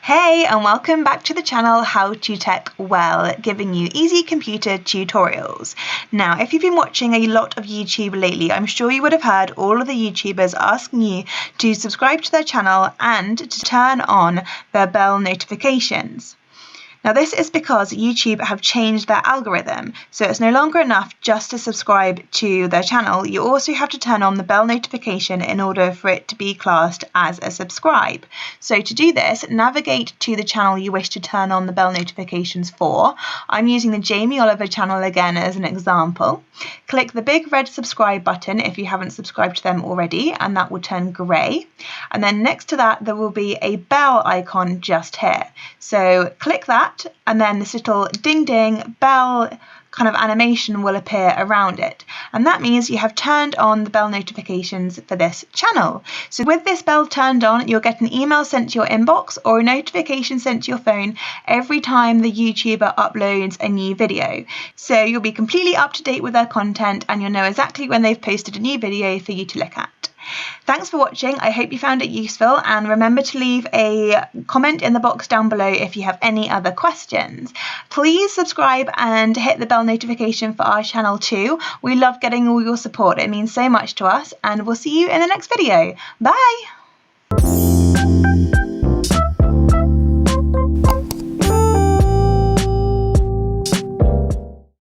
Hey, and welcome back to the channel How to Tech Well, giving you easy computer tutorials. Now, if you've been watching a lot of YouTube lately, I'm sure you would have heard all of the YouTubers asking you to subscribe to their channel and to turn on their bell notifications. Now, this is because YouTube have changed their algorithm, so it's no longer enough just to subscribe to their channel. You also have to turn on the bell notification in order for it to be classed as a subscribe. So to do this, navigate to the channel you wish to turn on the bell notifications for. I'm using the Jamie Oliver channel again as an example. Click the big red subscribe button if you haven't subscribed to them already, and that will turn grey. And then next to that, there will be a bell icon just here. So click that, and then this little ding ding bell kind of animation will appear around it, and that means you have turned on the bell notifications for this channel. So with this bell turned on, you'll get an email sent to your inbox or a notification sent to your phone every time the YouTuber uploads a new video. So you'll be completely up to date with their content, and you'll know exactly when they've posted a new video for you to look at. Thanks for watching. I hope you found it useful, and remember to leave a comment in the box down below if you have any other questions. Please subscribe and hit the bell notification for our channel too. We love getting all your support. It means so much to us, and we'll see you in the next video. Bye!